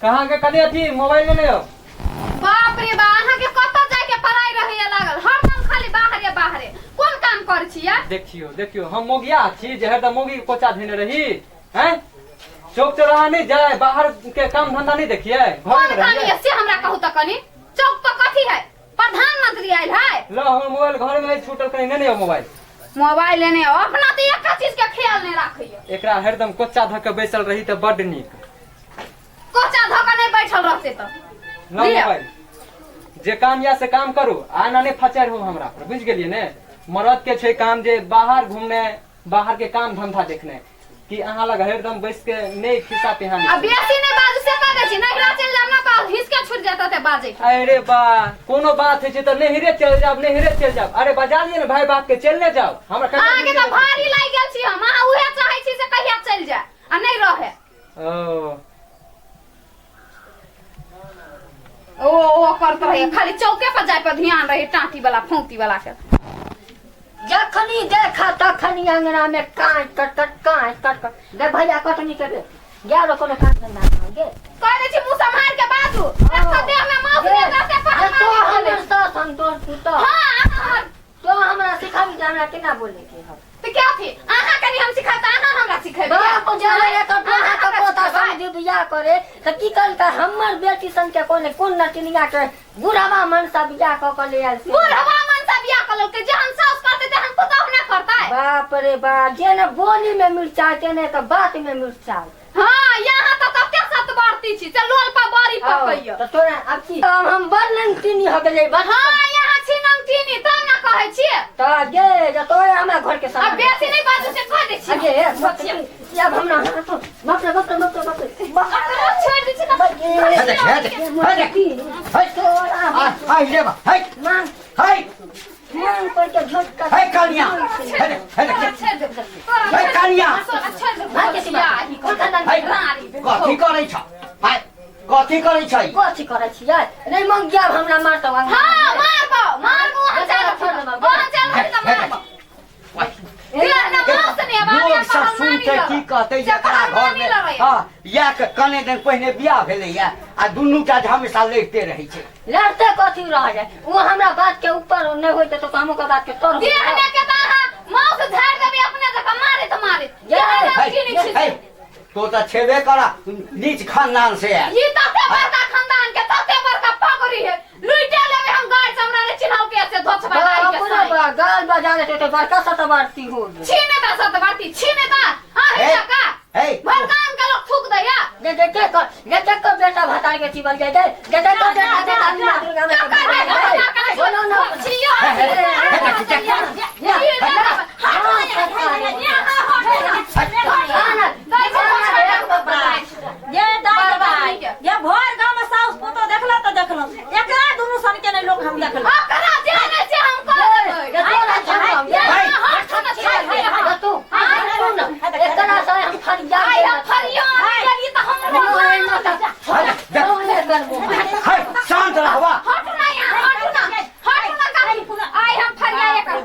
कहां के कने थी मोबाइल लेने हो? बाप रे बा अहाँ के कत जाय के पढ़ाई रहे लागल हरदम खाली बाहरे बाहरे कोन काम कर छी या? देखियो हम मोगिया छी जे हरदम मोगी के कोचा धेने रही हैं। चौक चौराहा नहीं जाए, बाहर के काम धंधा नहीं देखिए, घर में रहिए। से हमरा कहू त कनी चौक पर कथी है? प्रधानमंत्री आइल है। लो हम मोबाइल घर में छूटल कहीं नहीं हो मोबाइल लेने हो अपना तो एक चीज के ख्याल नहीं राखियो। एकरा हरदम कोचा ध के बैसल रही त बड नीक। कोचा ध के नहीं बैठल रहते त लो मोबाइल जे काम या से काम करू आ ना नहीं फचर हो हमरा पर, बुझ गेलिए ने। मरद के छे काम जे बाहर घूमने, बाहर के काम धंधा देखने कि अहाँ लग हरदम बैस के नहीं खिस्सा पिहानी। अब बेसी नहीं बाजू से कह दे छी नहिरा चल जाब ना त हिसके छूट जाता ते बाजे। अरे बा कोनो बात है तो नहिरे चल जाब। अरे बजा लिए ना भाई बाप के चलने जाओ। हमरा आगे तो भारी लाग गेल छी हम, आ उहे चाहे छी से कहिया चल जा आ नहीं रहे। ओ करत रहे खाली चौके पर जाय पर ध्यान रहे, टाटी वाला फौती वाला के। जखनी देखा तखनी अंगना में काट कट दे भैया कटनी करे ग्यारह कोनो काम धंधा ना गे कह दे छी मुंह संभाल के बाजू। एक तो देह में मांस नहीं रहते पर तो हमर तो संतोष तू तो हां तो हमरा सिखावी जाना केना बोले के हो तो क्या थी आहा कनी हम सिखाता आहा हमरा सिखेबे। बाप जाने तो तोहा तो पोता समझ बियाह करे त की करता हमर बेटी सन के कोन नटनिया के बुढ़ावा मनसा बियाह क के ले आल से। बुढ़ावा मनसा बियाह क के जहन सास करते तहन पता ना करता है। बाप रे बा जेने बोली में मिर्चा तेने तो बात में मिर्चा। हां यहां तो कते सत बढ़ती छी चल लोल पा बारी पकइयो तो तोरा अब की हम बनन तीनी हो गेले बस। हां यहां छी नमकीनी तब ना कहै छी त गे जो तोरे हमरा घर के सामने अब बेसी नहीं बाजू से कह दे छी। अगे अब हमरा बाप रे छोड़ दे छी ना हाय ले बा हाय हाय मां पर के झटका हाय कालिया हाय कालिया कथी करे छ हाय कथी करे छ कथी करे छी नहीं मंगिया हमरा मारतो। हां मारबो वहां चल त मारबो लोग सब सुनते की कहते जकरा घर में हां या कने दिन पहले बियाह भेले या आ दुनू टा हमेशा लड़ते रहे छे। लड़ते कथी रह जाए वो हमरा बात के ऊपर नहीं होते तो हमो के बात के तोड़ देहने के ताहा मौत झाड़ देबे अपने जका मारे ये तो छेबे करा नीच खानदान से है। ये तते बड़का खानदान के तते बड़का पगड़ी है लुइटे लेबे हम गाय से हमरा ने चिन्हाव के से धोछबा गाय के पूरा गाल बजाने तो बड़का सतबारती हो छीने ता सतबारती छीने ता हां है का भगवान के लोग थूक दे या जे के बेटा भता के जीवन दे दे बेटा दुर्गा में बोलो ना छियो ये दाई भाई ये भोर गांव में साउस पुतो देखला तो देखलो एकरा दुनु सन के नहीं लोग हम देखलो करा जाने से हम कर देबै तू एकरा से हम फरिया ये तो हम हाय शांत रहवा हट ना आई हम फरिया कर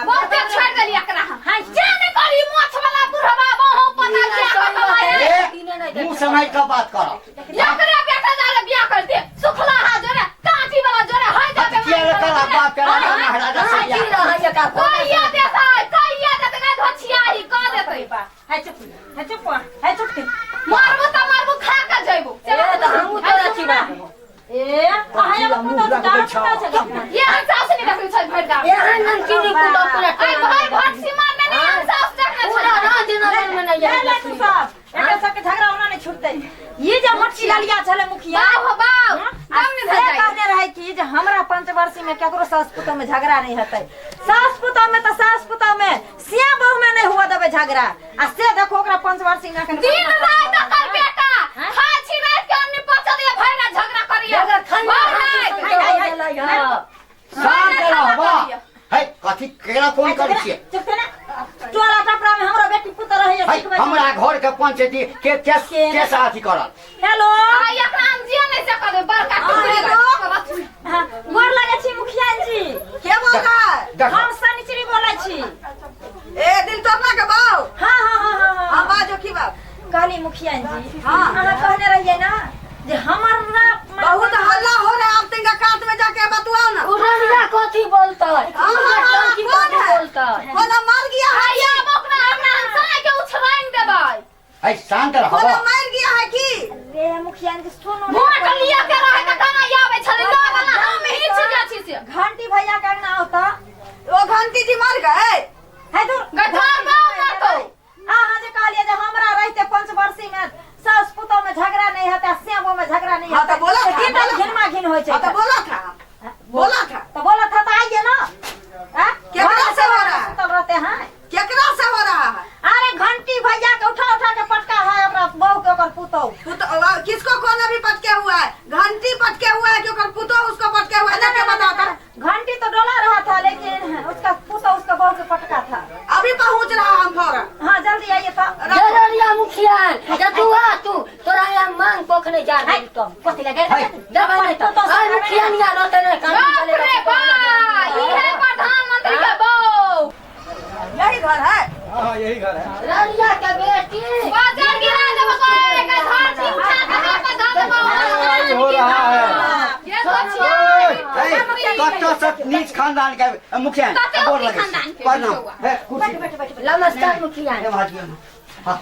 बहुत छोड़ देली एकरा हां जाने करी मोछ वाला बुढ़वा बहु पता क्या मुंह समय का बात करो एकरा बेटा जाले बियाह कर दे सुखला हाजर कांटी वाला जोरे हाय जाबे क्या करा बाप करा महाराजा से बियाह कोई या देता कहिया देते ना धोछिया ही क देते बा है चुप मारबो खा के जइबो ए तो हम तो अच्छी बात ए कहां पुतो दारू पता छ ये हम सास नहीं देखै छै भर गा यहाँ नमकीनी को पूरा आई भाई भट सीमा में नहीं हम सास देखने पूरा रात दिन में नहीं ले तू सब एकर सब के झगड़ा होना नहीं छूटते। ये जो मच्छी लालिया छले मुखिया बाव हम नहीं से कहने रहे कि जे हमरा पंचवर्षी में केकरो सास पुतो में झगड़ा नहीं होतै। सास पुतो में तो सास पुतो में सिया बहू में नहीं हुआ देबे झगड़ा आ से देखो ओकरा पंचवर्षी में के दिन रात कर बेटा हां छी रात के अन्नी पचा दे भाई ना झगड़ा करिए शांत रहवा हाय कथी केला फोन करै छियै चुपते ना टोला टपरा में हमरा बेटी पुतो रहे हाय हमरा घर के पंचायती के साथी करल। हेलो आई एकरा हम जिया नहीं से कर बड़का टुकड़ी हां गोर लगे छी मुखिया जी के बोला हम सनिचरी बोलै छी ए दिल तो अपना के बाऊ हां बाजो की बात कहली मुखिया जी हां अहाँ कहने रहिए ना जे हमारा बहुत हल्ला हो रहा है, आप तिनका काट में जाके बतवाओ ना। उड़निया कथी बोलता है कौन है? बोलता है कोनो मर गया है? आया बकना हमरा हंसा के उछराइन देबै। ऐ शांत रहो कोनो मर गया है की? रे मुखिया के सुनो वोट लिया के रहे त कना आवे छले ना वाला हम ही छिया छी से। घंटी भैया का ना होता वो घंटी जी मर गए। है दूर गठार गाँव ना तो हां जे कहलिए जे हमरा रहते पंचवर्षी में सास पुतों में झगड़ा नहीं होता, श्यामो में झगड़ा नहीं हाँ, होता। तो बोला था। घिनमा घिन होय हाँ, तो छै। बोला था, बोला था। तो बोला था तो आइए ना। केकरा से हो रहा है? तो रहते हैं। केकरा से हो रहा है? अरे घंटी भैया के उठा उठा के पटका है हमरा बहू के ओकर पुतौ। किसको कौन अभी पटके हुआ है? घंटी पटके हुआ है कि ओकर पुतो उसको पटके हुआ है? जाके बताता। घंटी तो डोला रहा था लेकिन उसका पुतौ उसका बहू के पटका था। अभी पहुंच रहा हम फौरन। हाँ जल्दी आइए तो। जररिया मुखिया जा तू आ तू तोरा यहाँ मांग पोखने जा रही तुम कथी लगे दबा नहीं तो हाय मुखिया नहीं आ रहते नहीं काम बाप चलेगा रे बा ई है प्रधानमंत्री के बहू। यही घर है। हाँ यही घर है। जररिया के बेटी बाजार गिरा देबो करे के घाटी उठा के हाथ पे धर देबो। हो रहा है। ये सोचिए कत्तो सब नीच खानदान के मुखिया कत्तो बोल नीच लगे खानदान के प्रणाम मुखिया। है कुर्सी नमस्कार मुखिया ए भाजियो ना हां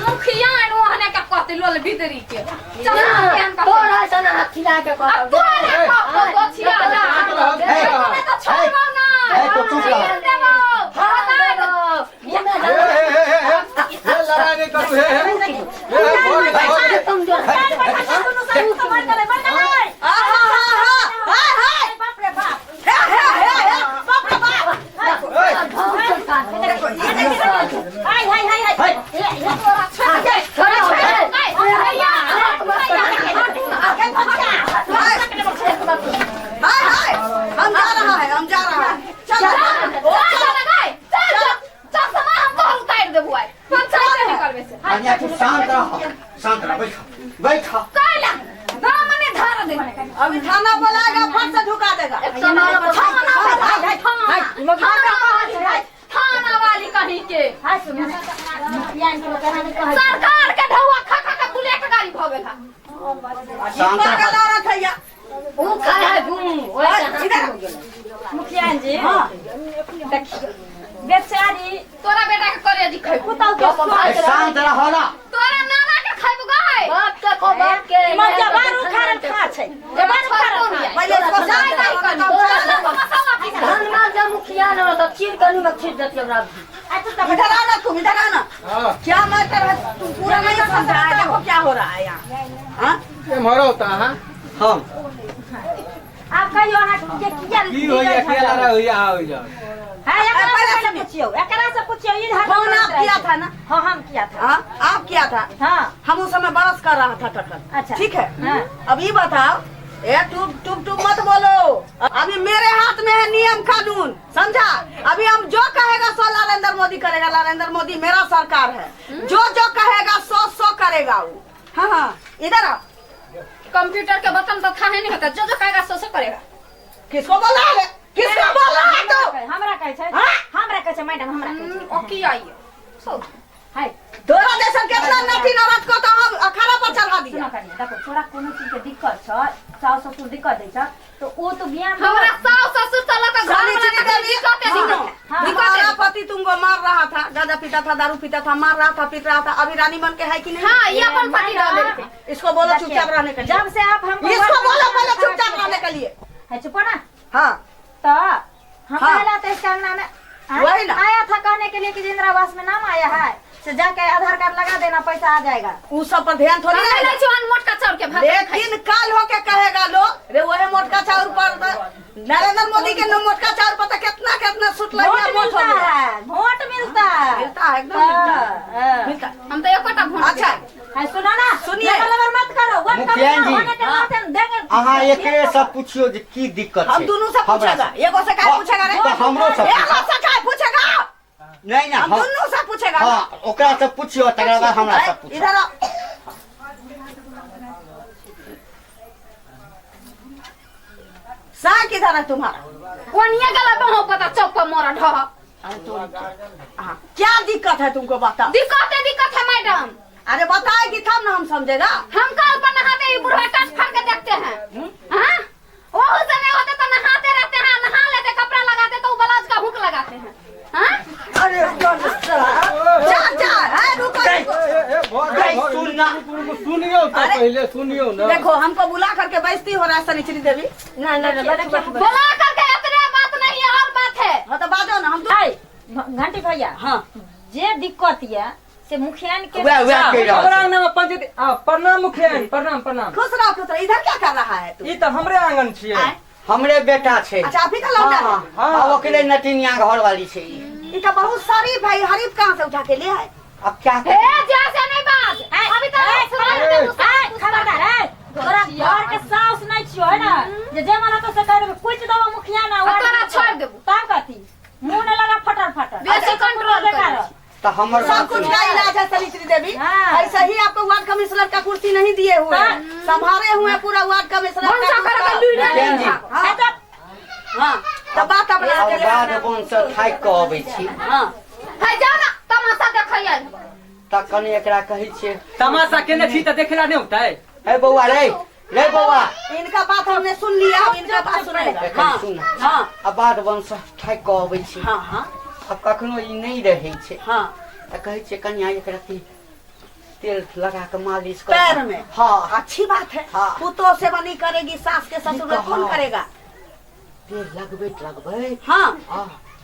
मुखिया ओहने के कहते लोल भीतरी के चल केन का तोरा सना खिला के अब कह तोरे को गोछिया जा ए, तो छोड़बो ना ए, तो चुप रहो। देबो लड़ाई नहीं करू हे तुम जो हम जा रहा है, हम जा रहा है। चल अन्या तू शांत रहो बैठो अभी थाना बुलाएगा, फट से झुका देगा। थाना वाली कहीं के सरकार के ढौआ खा खा के बुलेट गाड़ी भवेगा। शांत ऊपर का रहो दौरा थैया। वो खाए है घूम वैसे हो गया मुखिया जी देखिए बेचारी तोरा बेटा के करे दिखै पुतौ के शांत रहो ना तोरा नाना के खैब गए बाप के को बाप के मजा बारू खारन खा छै जबान खारन पहले इसको जाय नहीं कनी धनमा जब मुखिया न तो चीर कनी में खींच देती हमरा इधर आना, तुम इधर आना। क्या मैटर है? तुम पूरा नहीं समझ रहा है। देखो क्या हो रहा है यहाँ। हाँ? ये मरो होता है हम आप कहियो ना के किया की हो या केला रहा हुई आ हो जा हां एकरा से पूछियो इधर फोन आप किया था ना? हां हम किया था। हाँ, आप किया था। हां हम उस समय बरस कर रहा था टक्कर। अच्छा। ठीक है। हाँ। अब ये बताओ, ए टुप मत बोलो। अभी मेरे हाथ में है नियम कानून, समझा? अभी हम जो कहेगा सो नरेंद्र मोदी करेगा। नरेंद्र मोदी मेरा सरकार है। जो कहेगा सो करेगा वो। हाँ हाँ, इधर आओ। कंप्यूटर के बटन तो था नहीं होता, जो कहेगा सो करेगा। किसको बोला है? किसको बोला है तो? हमरा कहै छै हाँ? हमरा कहै छै मैडम हमरा कहै छै ओकी आइए सो हाय तोरा जैसा कितना नटी नरत को तो हम अखाड़ा पर चढ़ा दिया। सुनो कनी देखो थोड़ा कोनो चीज के दिक्कत छ सास ससुर दिक्कत दै छ तो ओ तो ज्ञान हमरा सास ससुर चला के घर में तुम्हारा पति तुमको मार रहा था, गांजा पीता था, दारू पीता था, मार रहा था, पीट रहा था। अभी रानी बन के है कि नहीं? हाँ ये अपन पति डाल देते। इसको बोलो चुपचाप रहने के लिए। जब से आप हमको इसको बोलो पहले चुपचाप रहने के लिए। है चुप ना हाँ तो हम हाँ। पहला तो इस करना में वही ना। आया था कहने के लिए कि इंदिरा आवास में नाम आया है से जाके आधार कार्ड लगा देना पैसा आ जाएगा। उस सब पर ध्यान थोड़ी नहीं ना। जवान मोटका चाउर के भात लेकिन काल होके कहेगा लोग रे वही मोटका चाउर पर नरेंद्र मोदी के मोटका चाउर पर कितना सुट लग वोट मिलता है, वोट मिलता है। मिलता है, एकदम मिलता है। हम तो एकटा भोट अच्छा है सुनो ना सुनिए। लबर मत करो वोट मुखिया जी, होने के नाते हम देंगे। अहाँ एकरे सब पूछियो जे की दिक्कत हम छै दोनों से हमरा पूछेगा। एगो से काय पूछेगा रे? तो हमरो से एगो से काय पूछेगा? नहीं ना हम दोनों से पूछेगा। हाँ ओकरा से पूछियो तकरा बाद हमरा से पूछियो इधर आओ। साग किधर है तुम्हारा? कोनिया गला बहु पता चौक पर मोरा ढह हाँ, क्या दिक्कत है तुमको बताओ। दिक्कत है मैडम। अरे बताएगी तब ना हम समझेगा। हम कल पर नहा हैं हाँ? वो समय होते तो नहाते रहते हैं, नहा लेते, कपड़ा लगाते तो ब्लाउज का हुक लगाते हैं हाँ? अरे जा रुको सुनियो तो पहले सुनियो ना। देखो हमको बुला करके बेइज्जती हो रहा है शनिचरी देवी। बोला करके इतने बात नहीं है और बात है। हाँ तो बाजो ना हम घंटी भैया हाँ जे दिक्कत है से मुखियान के प्रणाम मुखिया, प्रणाम प्रणाम। खुश रहो इधर क्या कर रहा है तू? ई तो हमरे आंगन छिए। आय? हमरे बेटा छे। अच्छा आप ही का लौंडा है? हाँ ओकरे नटिनिया घर वाली छे। ई तो बहुत सारी भाई हरीफ कहाँ से उठा के ले आए? अब क्या ए जैसे नहीं बात अभी तो खबरदार है तोरा घर के सास नहीं छियो है ना जे माना तो से कर कुछ दवा मुखिया ना तोरा छोड़ देबू तब कथी मुंह न लगा फटर फटर बेसी कंट्रोल कर। तो हमर सब कुछ का इलाज है शनिचरी देवी। हाँ। ऐसा ही आपको वार्ड कमिश्नर का कुर्सी नहीं दिए हुए हैं, संभाले हुए पूरा वार्ड कमिश्नर हाँ तो बात अपना के बाद अपन से थाक के अबै छी। हाँ है जाओ ना तमाशा देखैया त कने एकरा कहै छियै तमाशा केने छी त देखला नहीं होता है। हे बौआ रे बौआ इनका बात हमने सुन लिया, अब इनका बात सुने। हाँ सुन हाँ अब बाद वंश थाक के अबै छी। हाँ हाँ अब कखनो ई नहीं रहै छै हाँ त कहै छियै कन्या एकरा तेल लगा के मालिश कर पैर में। हाँ अच्छी बात है। हाँ। पुतों से बनी करेगी, सास के ससुर में कौन करेगा? तेल लगबै हाँ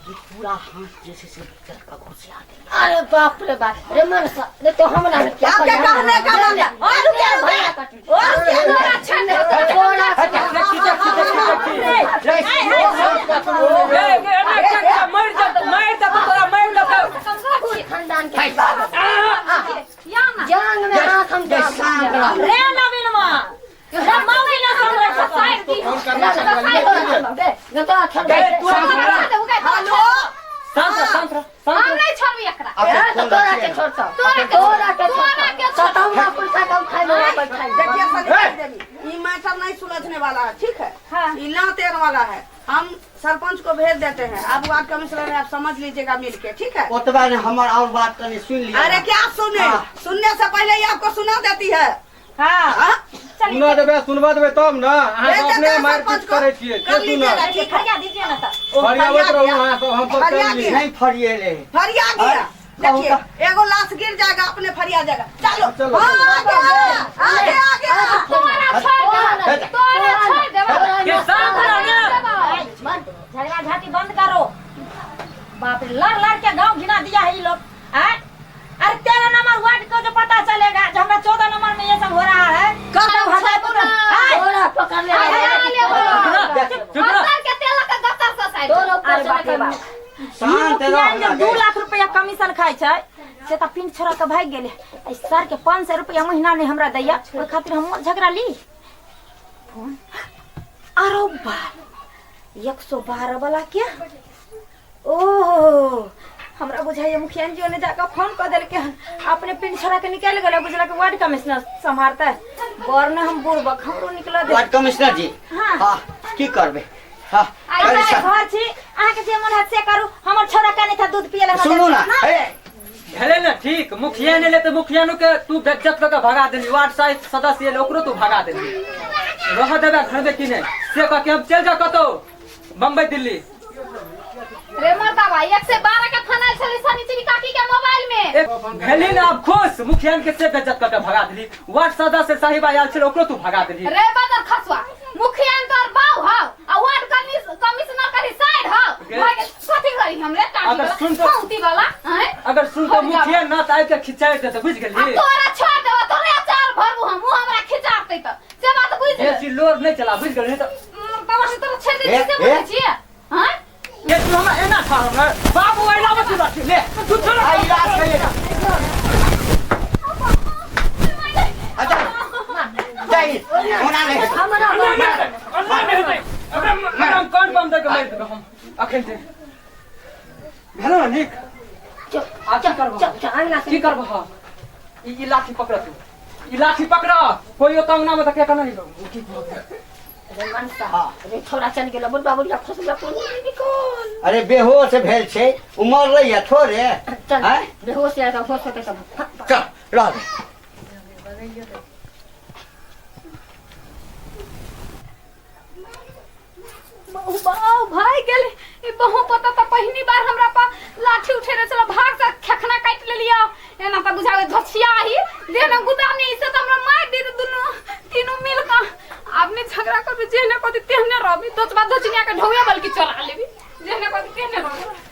ये पूरा हाथ जैसे से भीतर का घुसिया दे। अरे बाप रे बाप रे मनसा ये तो हमरा ने क्या आपके कहने का मतलब और क्या भैया तोरा छोड़ दे खानदान के जांग में हाथ हम रे नवीनमा रे मौगी ना हेलो शांत रह। हम नहीं छोड़बी एकरा। देखिए शनिचरी देवी ये मैटर नहीं सुलझने वाला है, ठीक है? ये लातेर वाला है। हम सरपंच को भेज देते हैं, आप वार्ड कमिश्नर है, आप समझ लीजिएगा मिल के, ठीक है? ओतबा ने हमर और बात तनी सुन लिया। अरे क्या सुने? हाँ। सुनने से पहले ही आपको सुना देती है। हां हाँ? सुना देबे सुनबा देबे तब ना अहाँ भेज अपने देते हैं मारपीट सरपंच को। करे छिए कर के लीजिएगा, सुना ठीक है? फरिया दीजिए ना तो फरियावत रहू अहाँ तो हम तो फरिया कर ली। की। नहीं फरिएले फरिया गया। देखिए एगो लाश गिर जाएगा, अपने फरिया जाएगा। चलो चलो। हाँ, आगे तोरा छोड़ दे के शांत रह। झगड़ा झाटी बंद करो। बाप रे लड़ के गांव घिना दिया है ये लोग। अरे 13 नंबर वार्ड को जो पता चलेगा जो हमारा 14 नंबर में ये सब हो रहा है पकड़ ले शांत रह। 2 लाख रुपया कमीशन खाए छै से तो पिंड छोड़ा के भाग गेले। सर के 500 रुपया महीना ने हमरा दैया, ओइ खातिर हम झगड़ा ली। फोन अरे बा 112 वाला क्या? ओह हमरा बुझाइए मुखिया जी ने जाकर फोन कर देल के अपने पिंड छोड़ा के निकाल गेले, बुझला के वार्ड कमिश्नर संभालता है। बर ने हम बुरबक हमरो निकला दे। वार्ड कमिश्नर जी हाँ। हाँ की करबे? हाँ घर छी अहाँ के जे मन है से करू। हमर छोरा का नहीं था दूध पियले हम सुनू ना भेले ना ठीक मुखिया ने ले तो मुखिया नु के तू बेइज्जत करके भगा देली। वार्ड सदस्य ले ओकरो तू भगा देली। रह देबे घर में कि नहीं से कह के हम चल जा कतो बम्बई दिल्ली। रे मरता भाई 112 के फाइनल चली शनिचरी काकी के मोबाइल में। भेली ना अब खुश मुखिया के से बेइज्जत करके भगा देली। वार्ड सदस्य साहिब आयल छे ओकरो तू भगा देली। रे बदर खसवा मुखिया तोर बाऊ हो आ वार्ड कमिश्नर करी साइड हो भाई कथि करी हमरे अगर सुन तो काउंटी वाला हैं अगर सुन तो मुखिया ना आइ के खिचाए के तो बुझ गेली। तोरा छोड़ देबो तोरे चार भरबू हम हमरा खिचाते त से बात बुझ ये सी लोर नहीं चला बुझ गेली। तो बाबा से तोरा छेड़ दे से बोलै छियै हैं ये तू हमरा एना था हमरा बाबू आइला मत बात ले तू चल आई इलाज करिएगा। अच्छा जाइए होना नहीं। मैडम कौन बम दे के मार देबे हम अखन से भेलो ना निक अच्छा करबो की करबो। हां ई लाठी पकड़ तू ई लाठी पकड़ कोई ओतंगना में तक केना नहीं की अरे छोरा चल गेलो बुढ़बा बुढ़िया खसला कोन निकल। अरे बेहोश भेल छे उमर रही है थोड़े चल हैं? बेहोश या होश होते सब चल रह दे। भाई गेले ई बहु पता त पहिनी बार हमरा पा लाठी उठे रे चला भाग से खखना काट ले लिया एना त बुझावे धछिया ही देना गुदानी इसे त हमरा मार दे दुनु तीनों मिल का आपने झगड़ा कर जेने को तेहने रबी दस बार दचनिया के ढौया बल्कि चला लेबी जेने को तेहने रबी